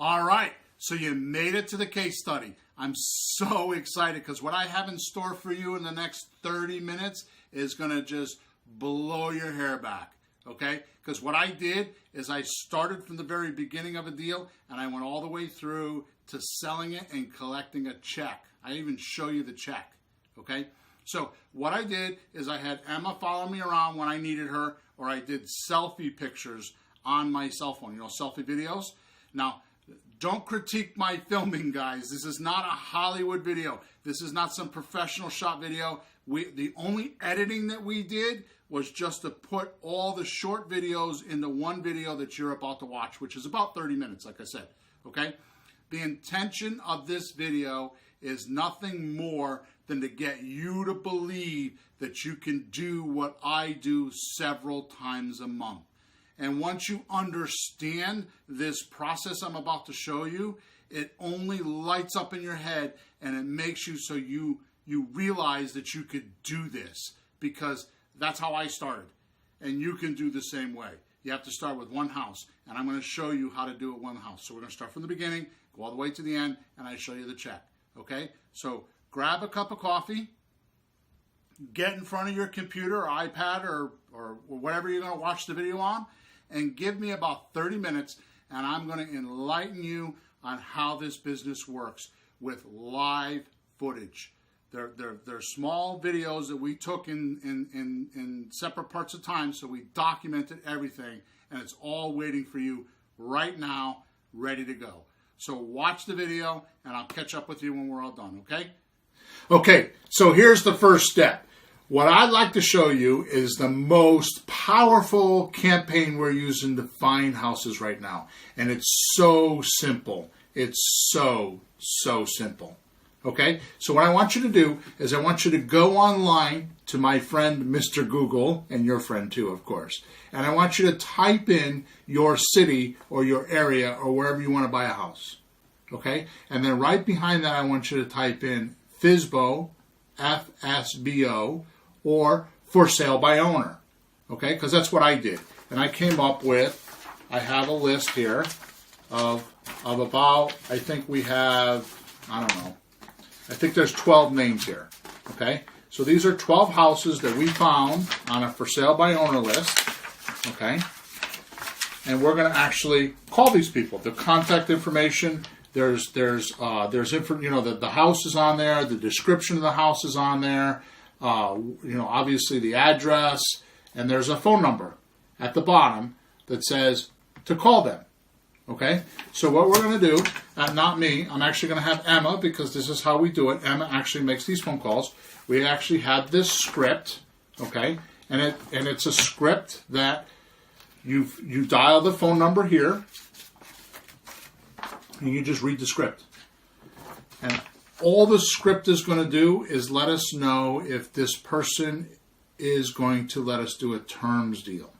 All right, so you made it to the case study. I'm so excited because what I have in store for you in the next 30 minutes is going to just blow your hair back, okay? Because what I did is I started from the very beginning of a deal and I went all the way through to selling it and collecting a check. I even show you the check, okay? So what I did is I had Emma follow me around when I needed her, or I did selfie pictures on my cell phone, selfie videos. Now, don't critique my filming, guys. This is not a Hollywood video. This is not some professional shot video. The only editing that we did was just to put all the short videos into one video that you're about to watch, which is about 30 minutes, like I said, okay? The intention of this video is nothing more than to get you to believe that you can do what I do several times a month. And once you understand this process I'm about to show you, it only lights up in your head and it makes you so you realize that you could do this, because that's how I started. And you can do the same way. You have to start with one house, and I'm going to show you how to do it one house. So we're going to start from the beginning, go all the way to the end, and I show you the check. Okay? So grab a cup of coffee, get in front of your computer or iPad or whatever you're going to watch the video on, and give me about 30 minutes, and I'm going to enlighten you on how this business works with live footage. They're small videos that we took in separate parts of time, so we documented everything, and it's all waiting for you right now, ready to go. So watch the video, and I'll catch up with you when we're all done, okay? Okay, so here's the first step. What I'd like to show you is the most powerful campaign we're using to find houses right now. And it's so simple. It's so simple. Okay? So what I want you to do is I want you to go online to my friend Mr. Google, and your friend too, of course. And I want you to type in your city or your area or wherever you want to buy a house. Okay? And then right behind that I want you to type in FSBO, FSBO, or for sale by owner, okay? Because that's what I did. And I came up with, I have a list here of about, I think we have, I don't know, I think there's 12 names here, okay? So these are 12 houses that we found on a for sale by owner list, okay? And we're going to actually call these people. The contact information, there's the house is on there, the description of the house is on there, obviously the address, and there's a phone number at the bottom that says to call them. Okay? So what we're going to do, not me, I'm actually going to have Emma, because this is how we do it. Emma actually makes these phone calls. We actually have this script, okay? And it's a script that you dial the phone number here, and you just read the script. And all the script is going to do is let us know if this person is going to let us do a terms deal.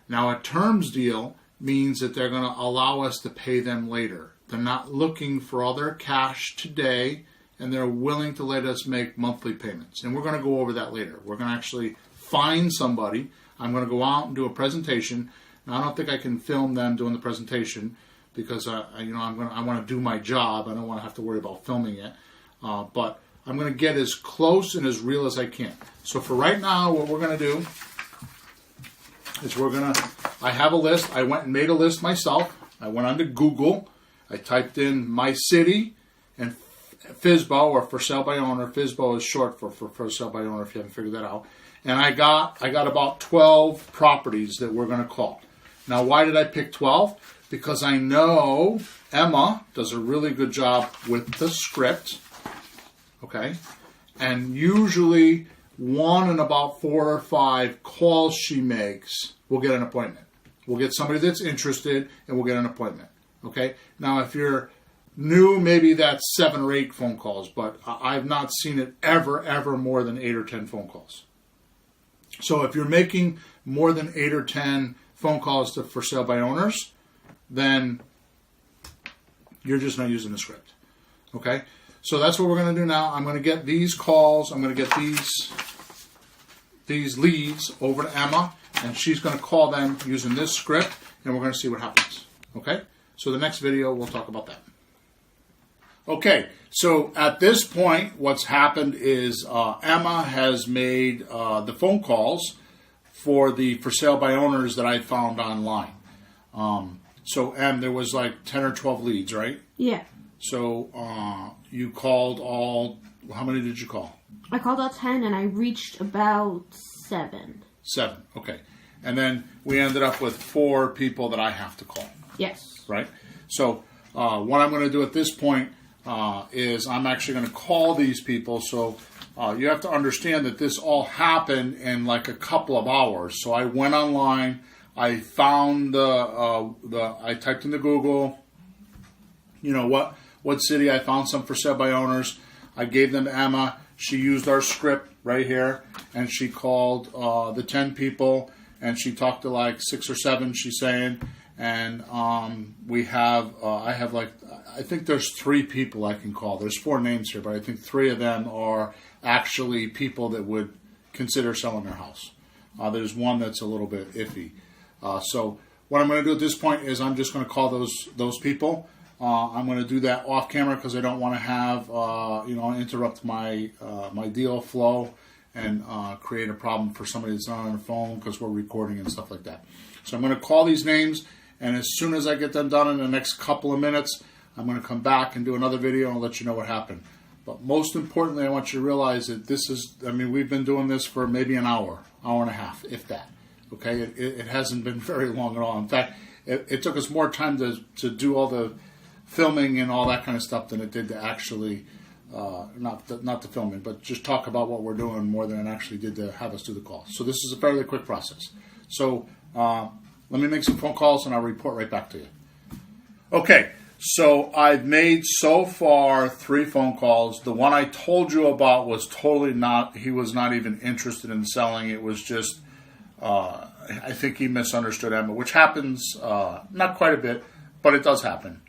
Now, a terms deal means that they're going to allow us to pay them later. They're not looking for all their cash today, and they're willing to let us make monthly payments. And we're going to go over that later. We're going to actually find somebody. I'm going to go out and do a presentation. Now, I don't think I can film them doing the presentation, because I want to do my job. I don't want to have to worry about filming it. But I'm going to get as close and as real as I can. So for right now, what we're going to do is I have a list. I went and made a list myself. I went onto Google. I typed in my city and FSBO, or for sale by owner. FSBO is short for sale by owner, if you haven't figured that out. And I got about 12 properties that we're going to call. Now, why did I pick 12? Because I know Emma does a really good job with the script, okay? And usually 1 in about 4 or 5 calls she makes, we'll get an appointment. We'll get somebody that's interested, and we'll get an appointment, okay? Now, if you're new, maybe that's 7 or 8 phone calls, but I've not seen it ever more than 8 or 10 phone calls. So if you're making more than 8 or 10 phone calls to for sale by owners, then you're just not using the script. Okay? So that's what we're going to do now. I'm going to get these calls. I'm going to get these leads over to Emma, and she's going to call them using this script, and we're going to see what happens. Okay? So the next video, we'll talk about that. Okay, so at this point, what's happened is Emma has made the phone calls for the for sale by owners that I found online. So Em, there was like 10 or 12 leads, right? Yeah. So you called all, how many did you call? I called all 10 and I reached about 7. 7, okay. And then we ended up with 4 people that I have to call. Yes. Right? So what I'm going to do at this point is I'm actually going to call these people. So you have to understand that this all happened in like a couple of hours. So I went online, I found I typed into Google, you know, what city, I found some for sale by owners. I gave them to Emma. She used our script right here, and she called the 10 people, and she talked to like 6 or 7, she's saying. And we have, I have like, I think there's 3 people I can call. There's 4 names here, but I think 3 of them are actually people that would consider selling their house. There's one that's a little bit iffy. So what I'm going to do at this point is I'm just going to call those people. I'm going to do that off camera because I don't want to have, interrupt my my deal flow and create a problem for somebody that's not on the phone because we're recording and stuff like that. So I'm going to call these names, and as soon as I get them done in the next couple of minutes, I'm going to come back and do another video and let you know what happened. But most importantly, I want you to realize that this is, I mean, we've been doing this for maybe an hour and a half, if that. Okay, it hasn't been very long at all. In fact, it took us more time to do all the filming and all that kind of stuff than it did to actually, not the filming, but just talk about what we're doing more than it actually did to have us do the call. So this is a fairly quick process. So let me make some phone calls and I'll report right back to you. Okay, so I've made so far 3 phone calls. The one I told you about was totally not, he was not even interested in selling. It was just, I think he misunderstood Emma, which happens not quite a bit, but it does happen.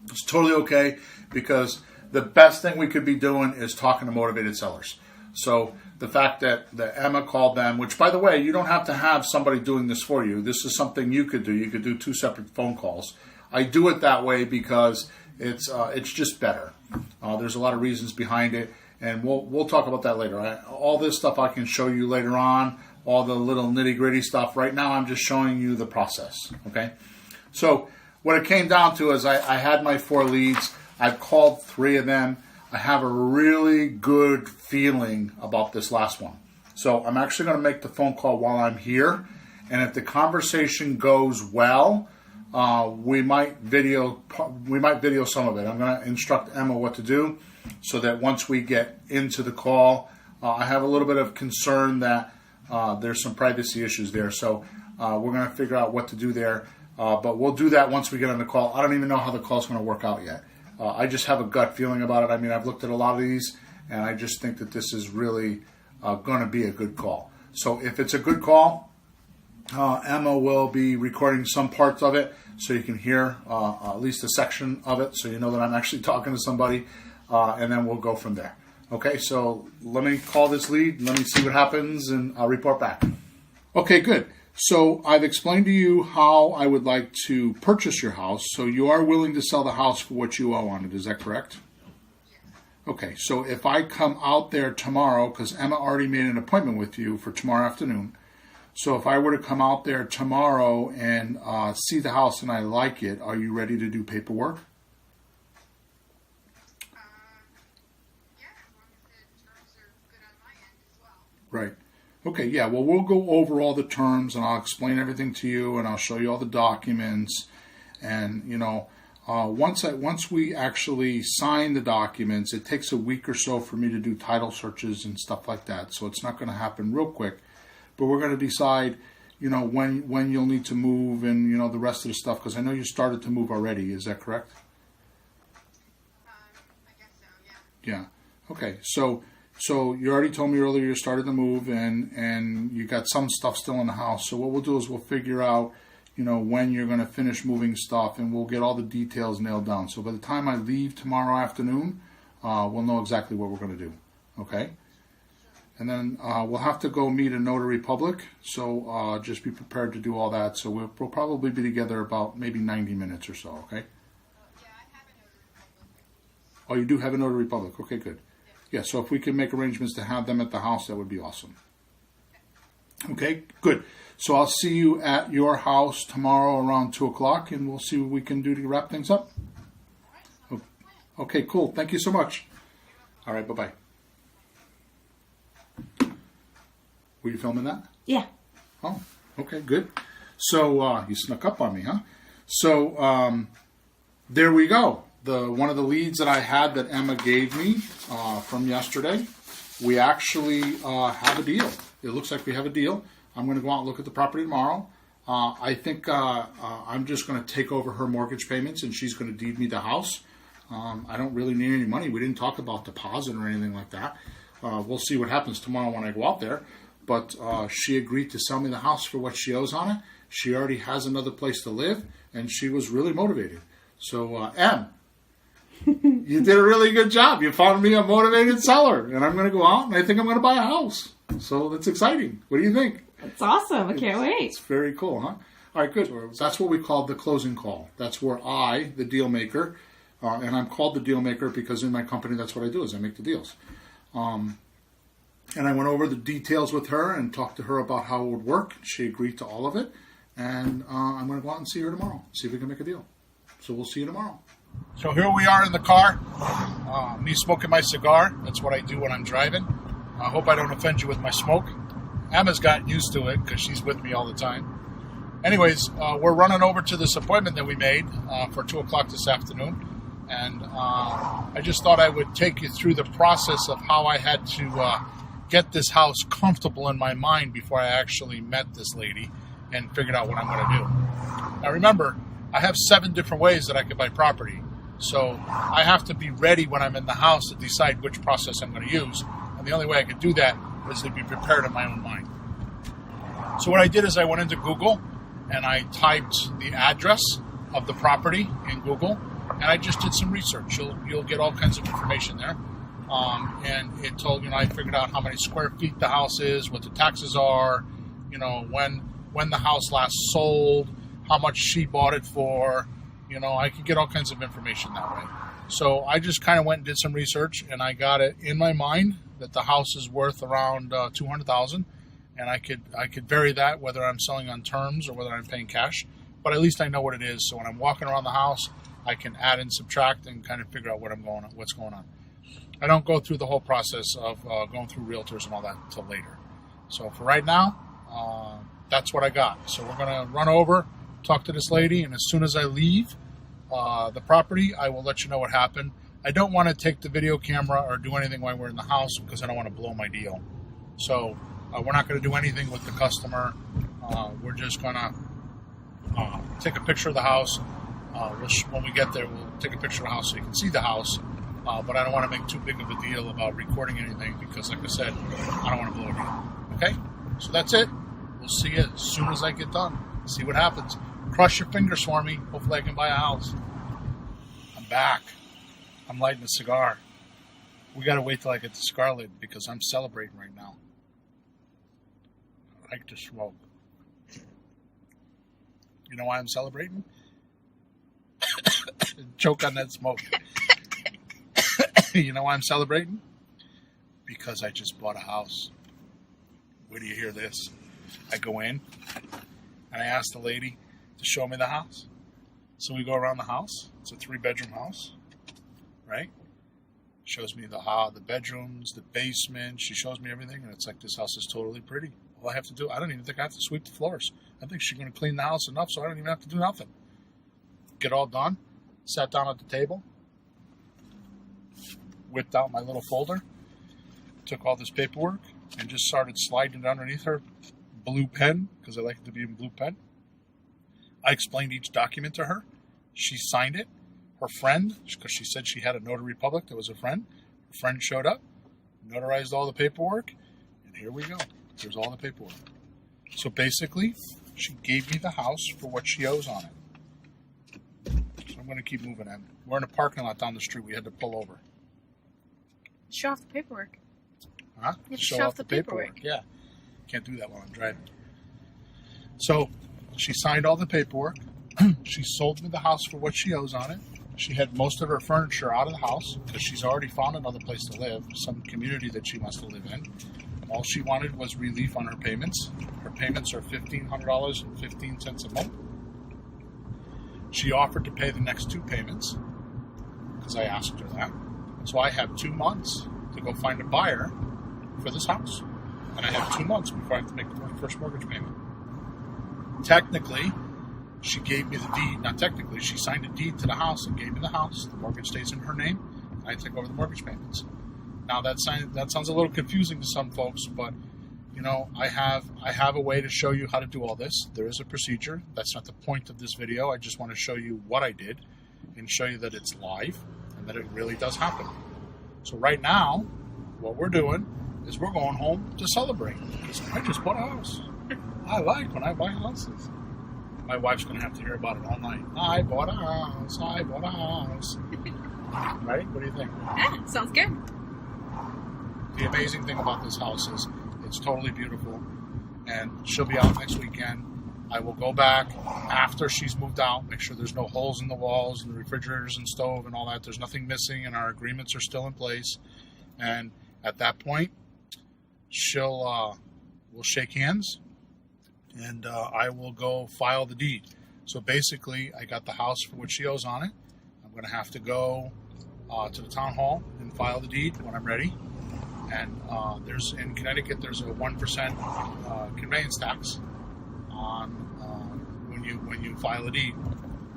It's totally okay because the best thing we could be doing is talking to motivated sellers. So the fact that Emma called them, which by the way, you don't have to have somebody doing this for you. This is something you could do. You could do 2 separate phone calls. I do it that way because it's just better. There's a lot of reasons behind it, and we'll talk about that later. All this stuff I can show you later on, all the little nitty-gritty stuff. Right now I'm just showing you the process, okay? So what it came down to is I had my 4 leads. I've called 3 of them. I have a really good feeling about this last one. So I'm actually going to make the phone call while I'm here. And if the conversation goes well, we might video some of it. I'm going to instruct Emma what to do so that once we get into the call, I have a little bit of concern that there's some privacy issues there. So we're going to figure out what to do there. But we'll do that once we get on the call. I don't even know how the call's going to work out yet. I just have a gut feeling about it. I mean, I've looked at a lot of these, and I just think that this is really going to be a good call. So if it's a good call, Emma will be recording some parts of it so you can hear at least a section of it so you know that I'm actually talking to somebody, and then we'll go from there. Okay, so let me call this lead, let me see what happens, and I'll report back. Okay, good. So I've explained to you how I would like to purchase your house. So you are willing to sell the house for what you owe on it. Is that correct? Okay, so if I come out there tomorrow, because Emma already made an appointment with you for tomorrow afternoon. So if I were to come out there tomorrow and see the house and I like it, are you ready to do paperwork? Yeah, as long as the terms are good on my end as well. Right. Okay, yeah, well, we'll go over all the terms, and I'll explain everything to you, and I'll show you all the documents. And, you know, once we actually sign the documents, it takes a week or so for me to do title searches and stuff like that. So it's not going to happen real quick. But we're going to decide, you know, when you'll need to move and, you know, the rest of the stuff, because I know you started to move already. Is that correct? I guess so, yeah. Yeah. Okay, so you already told me earlier you started to move and you got some stuff still in the house. So what we'll do is we'll figure out, you know, when you're going to finish moving stuff, and we'll get all the details nailed down. So by the time I leave tomorrow afternoon, we'll know exactly what we're going to do. Okay? And then we'll have to go meet a notary public, so just be prepared to do all that. So we'll probably be together about maybe 90 minutes or so, okay? Yeah, I have a notary public. Oh, you do have a notary public. Okay, good. Yeah, so if we can make arrangements to have them at the house, that would be awesome. Okay, good. So I'll see you at your house tomorrow around 2 o'clock, and we'll see what we can do to wrap things up. Okay, cool. Thank you so much. All right, bye-bye. Were you filming that? Yeah. Oh, okay, good. So you snuck up on me, huh? So there we go. One of the leads that I had that Emma gave me from yesterday, we actually have a deal. It looks like we have a deal. I'm going to go out and look at the property tomorrow. I think I'm just going to take over her mortgage payments, and she's going to deed me the house. I don't really need any money. We didn't talk about deposit or anything like that. We'll see what happens tomorrow when I go out there. But she agreed to sell me the house for what she owes on it. She already has another place to live, and she was really motivated. So, Em, you did a really good job. You found me a motivated seller, and I'm going to go out, and I think I'm going to buy a house. So that's exciting. What do you think? It's awesome. I can't wait. It's very cool, huh? All right, good. That's what we call the closing call. That's where I, the deal maker, and I'm called the deal maker because in my company, that's what I do is I make the deals. And I went over the details with her and talked to her about how it would work. She agreed to all of it. And I'm going to go out and see her tomorrow, see if we can make a deal. So we'll see you tomorrow. So here we are in the car, me smoking my cigar. That's what I do when I'm driving. I hope I don't offend you with my smoke. Emma's gotten used to it because she's with me all the time. Anyways, we're running over to this appointment that we made for 2 o'clock this afternoon. And I just thought I would take you through the process of how I had to get this house comfortable in my mind before I actually met this lady and figured out what I'm going to do. Now remember, I have 7 different ways that I could buy property. So I have to be ready when I'm in the house to decide which process I'm going to use. And the only way I could do that is to be prepared in my own mind. So what I did is I went into Google and I typed the address of the property in Google, and I just did some research. You'll get all kinds of information there. And it told, I figured out how many square feet the house is, what the taxes are, when the house last sold, how much she bought it for. I could get all kinds of information that way. So I just kind of went and did some research, and I got it in my mind that the house is worth around $200,000, and I could vary that whether I'm selling on terms or whether I'm paying cash. But at least I know what it is. So when I'm walking around the house, I can add and subtract and kind of figure out what's going on. I don't go through the whole process of going through realtors and all that until later. So for right now, that's what I got. So we're going to run over, talk to this lady, and as soon as I leave the property, I will let you know what happened. I don't want to take the video camera or do anything while we're in the house because I don't want to blow my deal. So we're not going to do anything with the customer. We're just going to take a picture of the house. When we get there, we'll take a picture of the house so you can see the house. But I don't want to make too big of a deal about recording anything because, like I said, I don't want to blow a deal. Okay? So that's it. We'll see you as soon as I get done. See what happens. Cross your fingers for me. Hopefully I can buy a house. I'm back. I'm lighting a cigar. We got to wait till I get the cigar lit because I'm celebrating right now. I like to smoke. You know why I'm celebrating? Choke on that smoke. You know why I'm celebrating? Because I just bought a house. Where do you hear this? I go in and I ask the lady to show me the house. So we go around the house. It's a 3-bedroom house, right? Shows me the bedrooms, the basement. She shows me everything, and it's like, this house is totally pretty. All I have to do, I don't even think I have to sweep the floors. I think she's going to clean the house enough so I don't even have to do nothing. Get all done. Sat down at the table. Whipped out my little folder. Took all this paperwork and just started sliding it underneath her blue pen, because I like it to be in blue pen. I explained each document to her. She signed it. Her friend, because she said she had a notary public that was a friend. Her friend showed up, notarized all the paperwork, and here we go. Here's all the paperwork. So basically, she gave me the house for what she owes on it. So I'm going to keep moving in. We're in a parking lot down the street. We had to pull over. Show off the paperwork. Huh? You show off the paperwork. Yeah. Can't do that while I'm driving. So she signed all the paperwork. She sold me the house for what she owes on it. She had most of her furniture out of the house because she's already found another place to live, some community that she wants to live in. All she wanted was relief on her payments. Her payments are $1,500.15 a month. She offered to pay the next 2 payments because I asked her that. So I have 2 months to go find a buyer for this house. And I have 2 months before I have to make the first mortgage payment. Technically, she gave me the deed. Not technically, she signed a deed to the house and gave me the house. The mortgage stays in her name, and I take over the mortgage payments. Now that sounds a little confusing to some folks, but you know, I have a way to show you how to do all this. There is a procedure. That's not the point of this video. I just want to show you what I did and show you that it's live and that it really does happen. So right now, what we're doing is we're going home to celebrate. I just bought a house. I like when I buy houses. My wife's going to have to hear about it all night. I bought a house. I bought a house. Right? What do you think? Yeah, sounds good. The amazing thing about this house is it's totally beautiful, and she'll be out next weekend. I will go back after she's moved out, make sure there's no holes in the walls and the refrigerators and stove and all that. There's nothing missing, and our agreements are still in place. And at that point, we'll shake hands, and I will go file the deed. So basically, I got the house for what she owes on it. I'm going to have to go to the town hall and file the deed when I'm ready. And in Connecticut, there's a 1% conveyance tax on when you file a deed.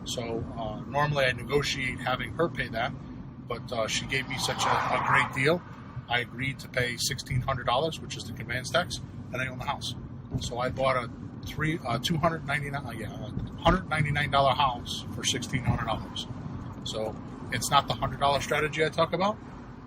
So normally I negotiate having her pay that, but she gave me such a great deal. I agreed to pay $1,600, which is the conveyance tax, and I own the house. So I bought a $199 house for $1,600. So it's not the $100 strategy I talk about.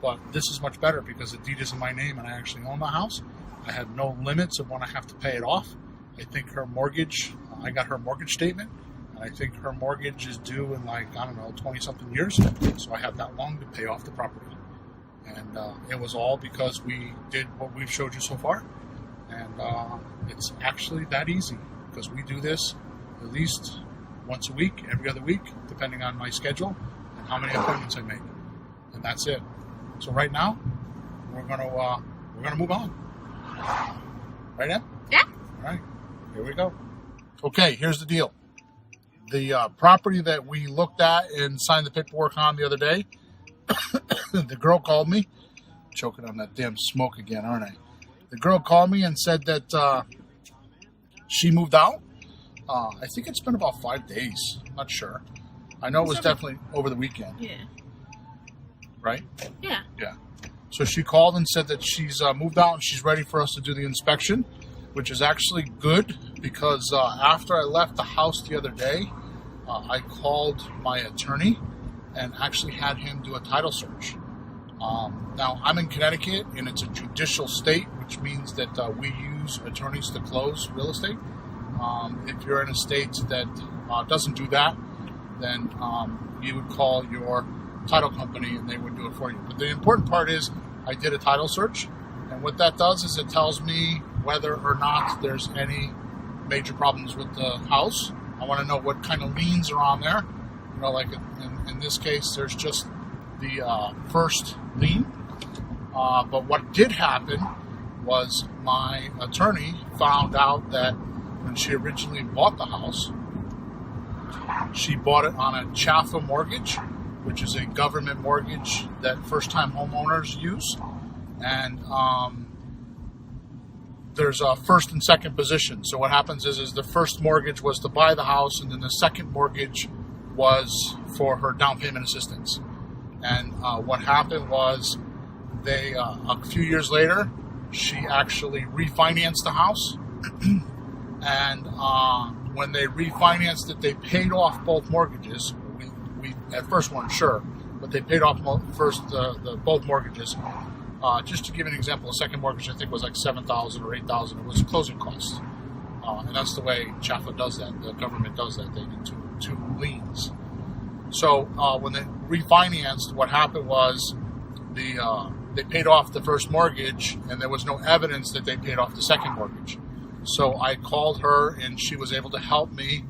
But this is much better because the deed is in my name and I actually own the house. I have no limits of when I have to pay it off. I think her mortgage, I got her mortgage statement, and I think her mortgage is due in 20-something years. So I have that long to pay off the property. And it was all because we did what we've showed you so far. And it's actually that easy because we do this at least once a week, every other week, depending on my schedule and how many appointments I make. And that's it. So right now, we're gonna move on. Right, Em? Yeah. All right, here we go. Okay, here's the deal. The property that we looked at and signed the paperwork on the other day, the girl called me. Choking on that damn smoke again, aren't I? The girl called me and said that she moved out. I think it's been about 5 days. I'm not sure. I know it was definitely over the weekend. Yeah. Right? Yeah. Yeah. So she called and said that she's moved out and she's ready for us to do the inspection, which is actually good because after I left the house the other day, I called my attorney and actually had him do a title search. Now, I'm in Connecticut and it's a judicial state, which means that we use attorneys to close real estate. If you're in a state that doesn't do that, then you would call your title company and they would do it for you. But the important part is I did a title search, and what that does is it tells me whether or not there's any major problems with the house. I want to know what kind of liens are on there. You know, like in this case, there's just the first lien. But what did happen was my attorney found out that when she originally bought the house, she bought it on a CHFA mortgage, which is a government mortgage that first-time homeowners use. And there's a first and second position. So what happens is the first mortgage was to buy the house, and then the second mortgage was for her down payment assistance. And what happened was they, a few years later, she actually refinanced the house. And when they refinanced it, they paid off both mortgages. We at first weren't sure, but they paid off both mortgages. Just to give an example, the second mortgage I think was like $7,000 or $8,000. It was closing costs, and that's the way CHFA does that. The government does that. They do two liens. So when they refinanced, what happened was the they paid off the first mortgage, and there was no evidence that they paid off the second mortgage. So I called her, and she was able to help me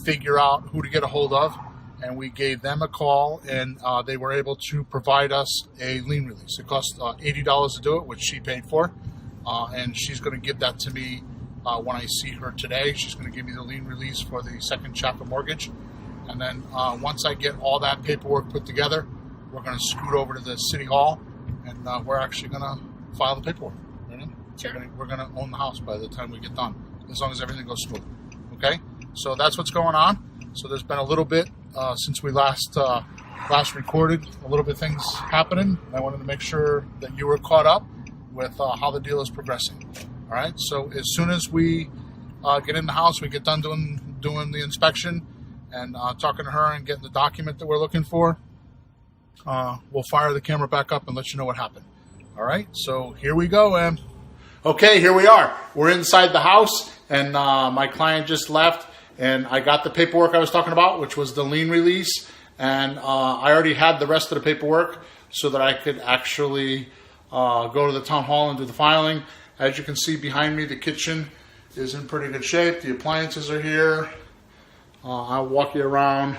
figure out who to get a hold of, and we gave them a call, and they were able to provide us a lien release. It cost $80 to do it, which she paid for, and she's going to give that to me when I see her today. She's going to give me the lien release for the second chapter mortgage, and then once I get all that paperwork put together, we're going to scoot over to the city hall, and we're actually going to file the paperwork. Right? Sure. We're going to own the house by the time we get done, as long as everything goes smooth. Okay? So that's what's going on. So there's been a little bit since we last recorded, a little bit things happening. I wanted to make sure that you were caught up with how the deal is progressing. All right? So as soon as we get in the house, we get done doing the inspection and talking to her and getting the document that we're looking for, we'll fire the camera back up and let you know what happened. All right, so here we go, Em. Okay, here we are. We're inside the house, and my client just left, and I got the paperwork I was talking about, which was the lien release, and I already had the rest of the paperwork so that I could actually go to the town hall and do the filing. As you can see behind me, the kitchen is in pretty good shape. The appliances are here. I'll walk you around.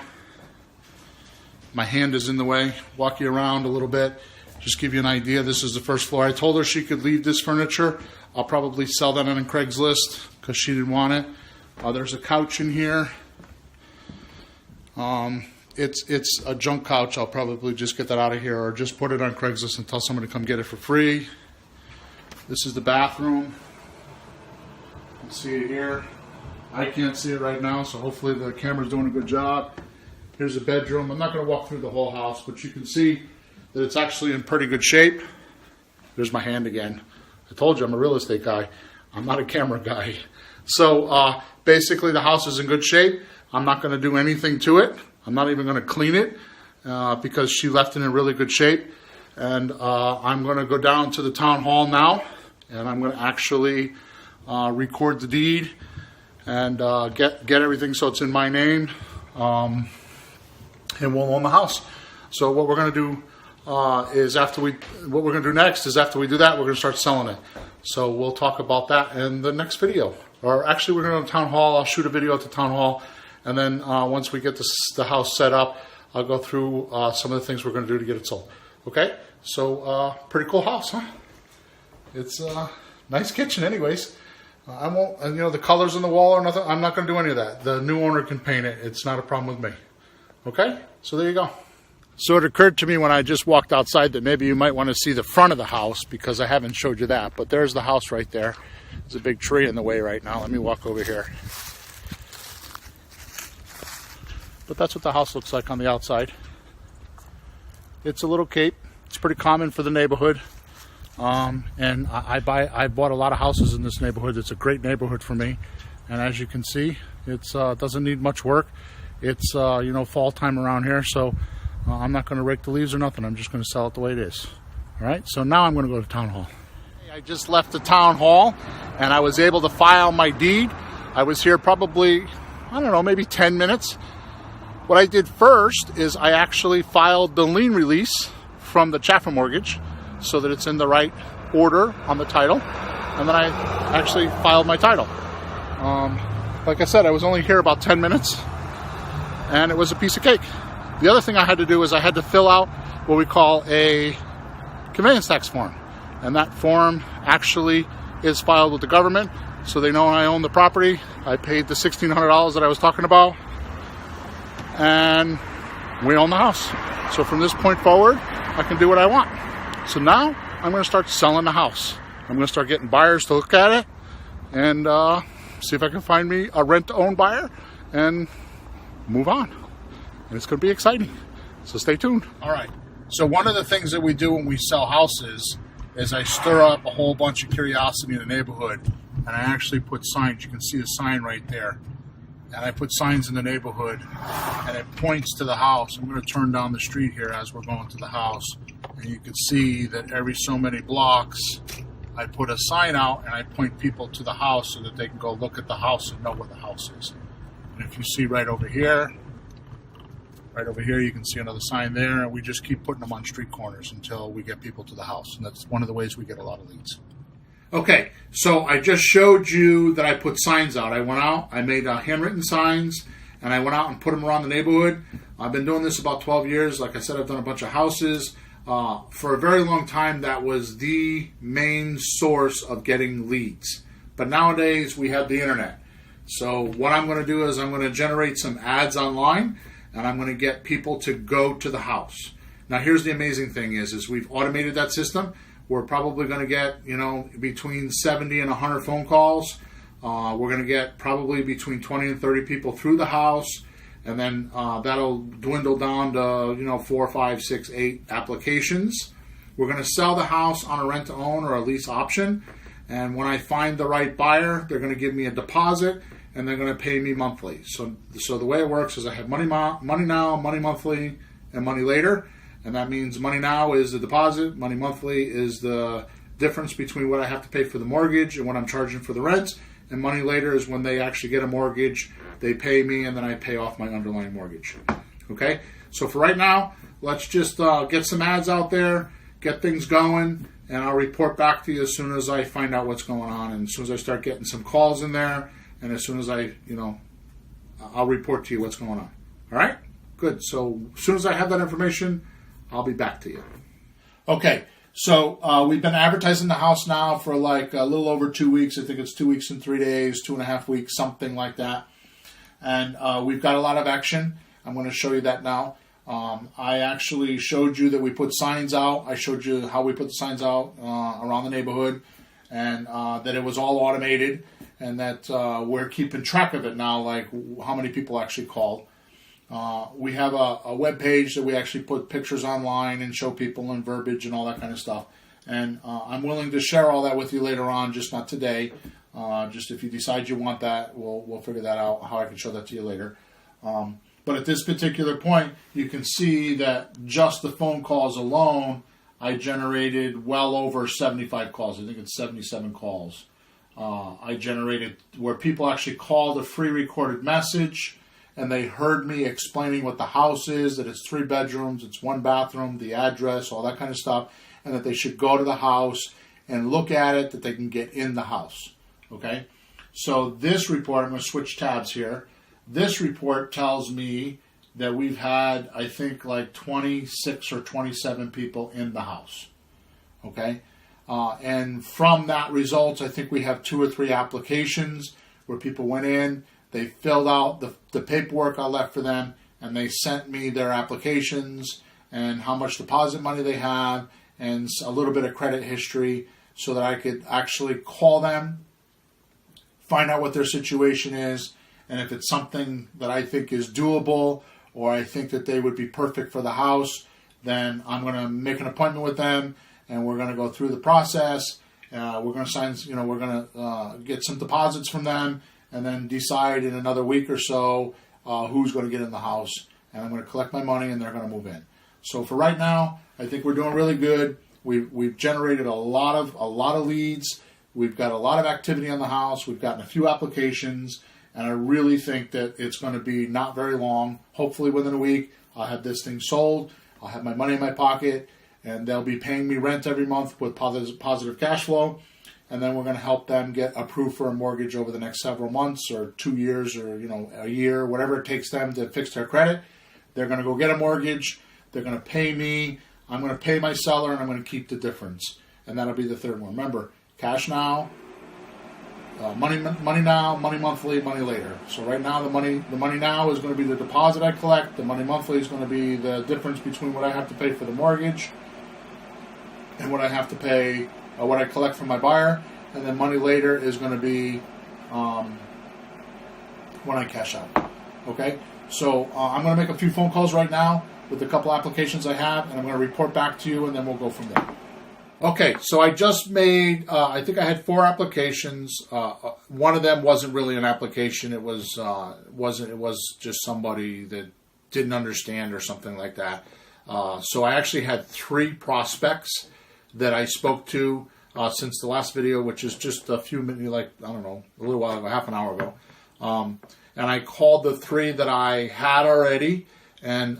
My hand is in the way. Walk you around a little bit. Just give you an idea. This is the first floor. I told her she could leave this furniture. I'll probably sell that on Craigslist because she didn't want it. There's a couch in here. It's a junk couch. I'll probably just get that out of here or just put it on Craigslist and tell somebody to come get it for free. This is the bathroom. You can see it here. I can't see it right now, so hopefully the camera's doing a good job. Here's a bedroom. I'm not going to walk through the whole house, but you can see that it's actually in pretty good shape. There's my hand again. I told you I'm a real estate guy. I'm not a camera guy. So basically the house is in good shape. I'm not going to do anything to it. I'm not even going to clean it because she left it in really good shape. And I'm going to go down to the town hall now, and I'm going to actually record the deed and get everything so it's in my name. And we'll own the house. So what we're going to do what we're going to do next is after we do that, we're going to start selling it. So we'll talk about that in the next video. Or actually, we're going to go to town hall. I'll shoot a video at the town hall, and then once we get the house set up, I'll go through some of the things we're going to do to get it sold. Okay? So pretty cool house, huh? It's a nice kitchen, anyways. I won't, and the colors on the wall or nothing. I'm not going to do any of that. The new owner can paint it. It's not a problem with me. Okay, so there you go. So it occurred to me when I just walked outside that maybe you might want to see the front of the house because I haven't showed you that. But there's the house right there. There's a big tree in the way right now. Let me walk over here. But that's what the house looks like on the outside. It's a little cape. It's pretty common for the neighborhood. And I bought a lot of houses in this neighborhood. It's a great neighborhood for me. And as you can see, it doesn't need much work. It's fall time around here, so I'm not going to rake the leaves or nothing. I'm just going to sell it the way it is. All right, so now I'm going to go to town hall. I just left the town hall, and I was able to file my deed. I was here probably, I don't know, maybe 10 minutes. What I did first is I actually filed the lien release from the chapter mortgage so that it's in the right order on the title, and then I actually filed my title. Like I said, I was only here about 10 minutes, and it was a piece of cake. The other thing I had to do is I had to fill out what we call a conveyance tax form, and that form actually is filed with the government, so they know I own the property. I paid the $1,600 that I was talking about, and we own the house. So from this point forward, I can do what I want. So now I'm going to start selling the house. I'm going to start getting buyers to look at it and see if I can find me a rent-to-own buyer and move on. And it's going to be exciting. So stay tuned. All right. So one of the things that we do when we sell houses is I stir up a whole bunch of curiosity in the neighborhood, and I actually put signs. You can see a sign right there. And I put signs in the neighborhood, and it points to the house. I'm going to turn down the street here as we're going to the house. And you can see that every so many blocks, I put a sign out, and I point people to the house so that they can go look at the house and know where the house is. And if you see right over here, Right over here, you can see another sign there, and we just keep putting them on street corners until we get people to the house, and that's one of the ways we get a lot of leads. Okay, so I just showed you that I put signs out. I went out, I made handwritten signs, and I went out and put them around the neighborhood. I've been doing this about 12 years. Like I said, I've done a bunch of houses. For a very long time, that was the main source of getting leads. But nowadays, we have the internet. So what I'm going to do is I'm going to generate some ads online, and I'm going to get people to go to the house. Now, here's the amazing thing is we've automated that system. We're probably going to get, between 70 and 100 phone calls. We're going to get probably between 20 and 30 people through the house, and then that'll dwindle down to, 4, 5, 6, 8 applications. We're going to sell the house on a rent-to-own or a lease option, and when I find the right buyer, they're going to give me a deposit, and they're going to pay me monthly. So the way it works is I have money now, money monthly, and money later. And that means money now is the deposit, money monthly is the difference between what I have to pay for the mortgage and what I'm charging for the rent. And money later is when they actually get a mortgage, they pay me, and then I pay off my underlying mortgage. Okay? So for right now, let's just get some ads out there, get things going, and I'll report back to you as soon as I find out what's going on, and as soon as I start getting some calls in there, and as soon as I'll report to you what's going on. All right? Good. So as soon as I have that information, I'll be back to you. Okay. So we've been advertising the house now for like a little over 2 weeks. I think it's 2 weeks and 3 days, 2.5 weeks, something like that. And we've got a lot of action. I'm going to show you that now. I actually showed you that we put signs out. I showed you how we put the signs out around the neighborhood, and that it was all automated, and that we're keeping track of it now, like how many people actually called. We have a web page that we actually put pictures online and show people and verbiage and all that kind of stuff. And I'm willing to share all that with you later on, just not today. Just if you decide you want that, we'll figure that out, how I can show that to you later. But at this particular point, you can see that just the phone calls alone, I generated well over 75 calls. I think it's 77 calls. I generated where people actually called a free recorded message, and they heard me explaining what the house is, that it's 3 bedrooms, it's 1 bathroom, the address, all that kind of stuff, and that they should go to the house and look at it, that they can get in the house. Okay? So this report, I'm going to switch tabs here. This report tells me that we've had, I think, like 26 or 27 people in the house. Okay? And from that results, I think we have 2 or 3 applications where people went in, they filled out the paperwork I left for them, and they sent me their applications and how much deposit money they have and a little bit of credit history so that I could actually call them, find out what their situation is, and if it's something that I think is doable or I think that they would be perfect for the house, then I'm going to make an appointment with them, and we're going to go through the process. We're going to sign, we're going to get some deposits from them, and then decide in another week or so who's going to get in the house. And I'm going to collect my money, and they're going to move in. So for right now, I think we're doing really good. We've generated a lot of leads. We've got a lot of activity on the house. We've gotten a few applications, and I really think that it's going to be not very long. Hopefully within a week, I'll have this thing sold. I'll have my money in my pocket, and they'll be paying me rent every month with positive cash flow. And then we're going to help them get approved for a mortgage over the next several months or 2 years or, a year, whatever it takes them to fix their credit. They're going to go get a mortgage. They're going to pay me. I'm going to pay my seller, and I'm going to keep the difference. And that'll be the third one. Remember, cash now, money now, money monthly, money later. So right now, the money now is going to be the deposit I collect. The money monthly is going to be the difference between what I have to pay for the mortgage and what I have to pay, what I collect from my buyer. And then money later is going to be when I cash out. Okay? So I'm going to make a few phone calls right now with a couple applications I have, and I'm going to report back to you, and then we'll go from there. Okay, so I just made, I think I had 4 applications. One of them wasn't really an application. It was just somebody that didn't understand or something like that. So I actually had 3 prospects that I spoke to since the last video, which is just a few minutes, a little while ago, half an hour ago. And I called the 3 that I had already, And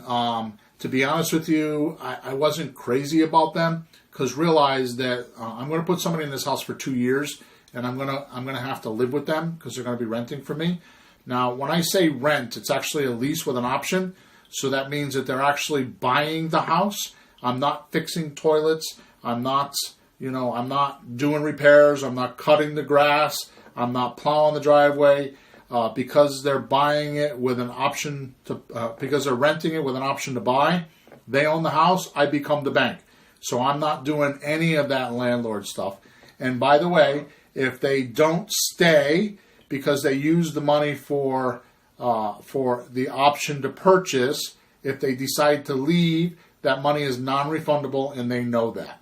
to be honest with you, I wasn't crazy about them, because realize that I'm going to put somebody in this house for 2 years, and I'm gonna have to live with them because they're going to be renting for me. Now, when I say rent, it's actually a lease with an option. So that means that they're actually buying the house. I'm not fixing toilets. I'm not doing repairs. I'm not cutting the grass. I'm not plowing the driveway. Because they're buying it with an option to, because they're renting it with an option to buy, they own the house. I become the bank. So I'm not doing any of that landlord stuff. And by the way, if they don't stay because they use the money for the option to purchase, if they decide to leave, that money is non-refundable, and they know that.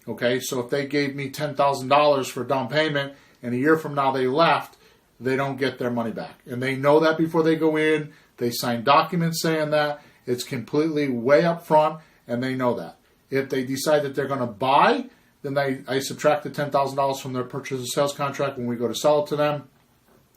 Okay, so if they gave me $10,000 for down payment and a year from now they left, they don't get their money back. And they know that before they go in. They sign documents saying that. It's completely way up front, and they know that. If they decide that they're going to buy, then I subtract the $10,000 from their purchase and sales contract when we go to sell it to them,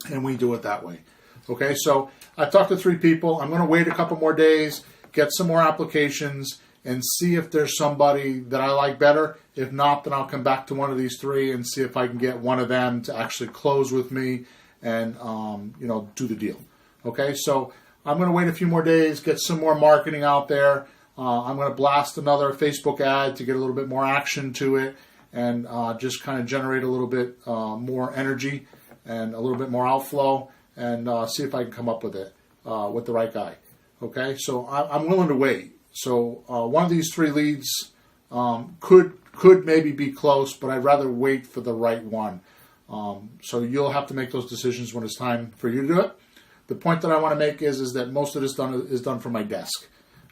and we do it that way. Okay, so I've talked to 3 people. I'm going to wait a couple more days, get some more applications, and see if there's somebody that I like better. If not, then I'll come back to one of these 3 and see if I can get one of them to actually close with me and do the deal. Okay, so I'm going to wait a few more days, get some more marketing out there. I'm going to blast another Facebook ad to get a little bit more action to it, and just kind of generate a little bit more energy and a little bit more outflow, and see if I can come up with it with the right guy. Okay, so I'm willing to wait. So one of these 3 leads could maybe be close, but I'd rather wait for the right one. So you'll have to make those decisions when it's time for you to do it. The point that I want to make is that most of this is done from my desk.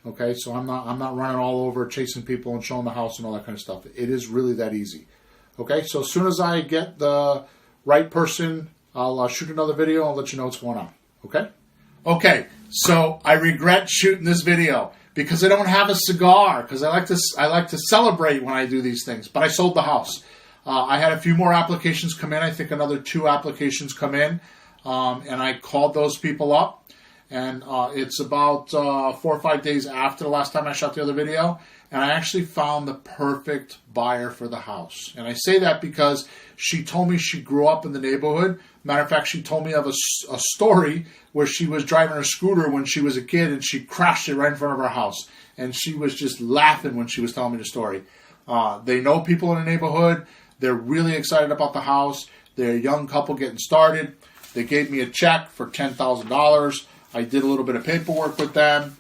Okay, so I'm not running all over chasing people and showing the house and all that kind of stuff. It is really that easy. Okay, so as soon as I get the right person, I'll shoot another video and let you know what's going on. Okay? Okay, so I regret shooting this video because I don't have a cigar, because I like to celebrate when I do these things. But I sold the house. I had a few more applications come in. I think another 2 applications come in, and I called those people up. And it's about 4 or 5 days after the last time I shot the other video, and I actually found the perfect buyer for the house. And I say that because she told me she grew up in the neighborhood. Matter of fact, she told me of a story where she was driving her scooter when she was a kid, and she crashed it right in front of her house. And she was just laughing when she was telling me the story. They know people in the neighborhood. They're really excited about the house. They're a young couple getting started. They gave me a check for $10,000. I did a little bit of paperwork with them.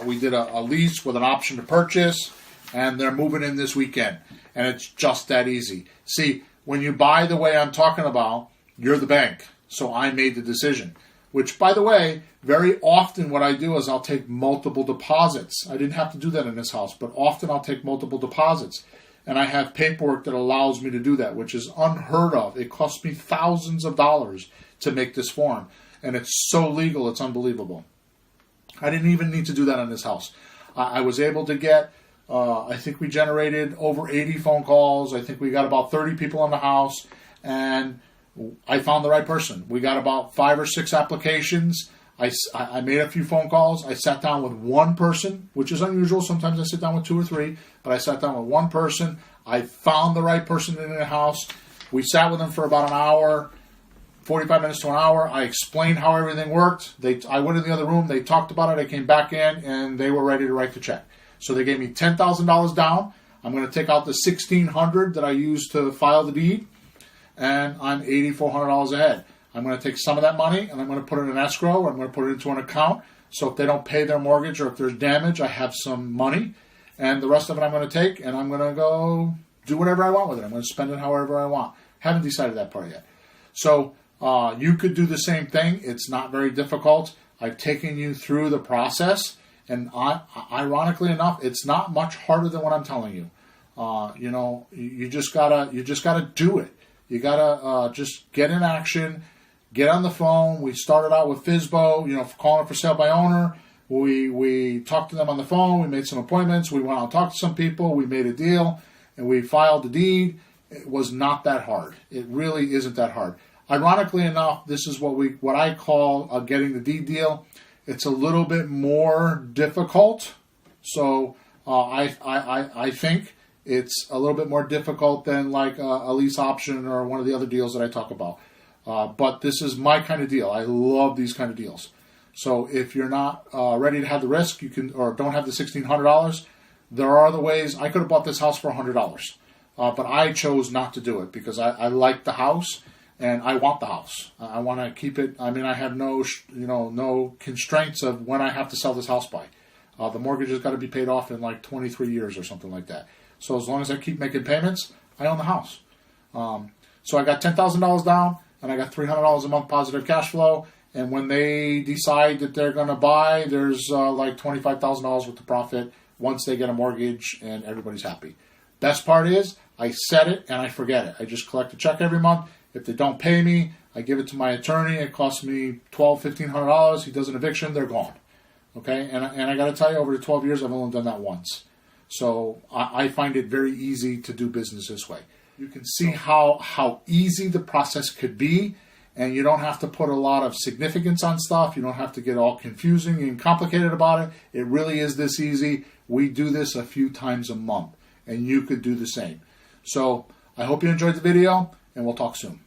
We did a lease with an option to purchase, and they're moving in this weekend. And it's just that easy. See, when you buy the way I'm talking about, you're the bank. So I made the decision. Which, by the way, very often what I do is I'll take multiple deposits. I didn't have to do that in this house, but often I'll take multiple deposits. And I have paperwork that allows me to do that, which is unheard of. It cost me thousands of dollars to make this form. And it's so legal, it's unbelievable. I didn't even need to do that in this house. I was able to get, I think we generated over 80 phone calls. I think we got about 30 people in the house. And I found the right person. We got about 5 or 6 applications. I made a few phone calls. I sat down with one person, which is unusual. Sometimes I sit down with 2 or 3. But I sat down with one person. I found the right person in the house. We sat with them for about an hour. 45 minutes to an hour. I explained how everything worked. I went in the other room. They talked about it. I came back in, and they were ready to write the check. So they gave me $10,000 down. I'm going to take out the $1,600 that I used to file the deed, and I'm $8,400 ahead. I'm going to take some of that money, and I'm going to put it in escrow, or I'm going to put it into an account. So if they don't pay their mortgage, or if there's damage, I have some money. And the rest of it I'm going to take, and I'm going to go do whatever I want with it. I'm going to spend it however I want. Haven't decided that part yet. So you could do the same thing. It's not very difficult. I've taken you through the process, and ironically enough, it's not much harder than what I'm telling you. You just gotta do it. You gotta just get in action, get on the phone. We started out with FSBO, calling it for sale by owner. We talked to them on the phone. We made some appointments. We went out and talked to some people. We made a deal, and we filed the deed. It was not that hard. It really isn't that hard. Ironically enough, this is what I call getting the deed deal. it's a little bit more difficult. So I think it's a little bit more difficult than like a lease option or one of the other deals that I talk about. But this is my kind of deal. I love these kind of deals. So if you're not ready to have the risk, you can, or don't have the $1,600, there are other ways. I could have bought this house for $100, but I chose not to do it because I like the house and I want the house. I want to keep it. I mean, I have no constraints of when I have to sell this house by. The mortgage has got to be paid off in like 23 years or something like that. So as long as I keep making payments, I own the house. So I got $10,000 down and I got $300 a month positive cash flow. And when they decide that they're going to buy, there's like $25,000 worth of profit once they get a mortgage and everybody's happy. Best part is I set it and I forget it. I just collect a check every month. If they don't pay me, I give it to my attorney. It costs me $1,200, $1,500. He does an eviction. They're gone. Okay? And I got to tell you, over the 12 years, I've only done that once. So I find it very easy to do business this way. You can see how easy the process could be. And you don't have to put a lot of significance on stuff. You don't have to get all confusing and complicated about it. It really is this easy. We do this a few times a month, and you could do the same. So I hope you enjoyed the video, and we'll talk soon.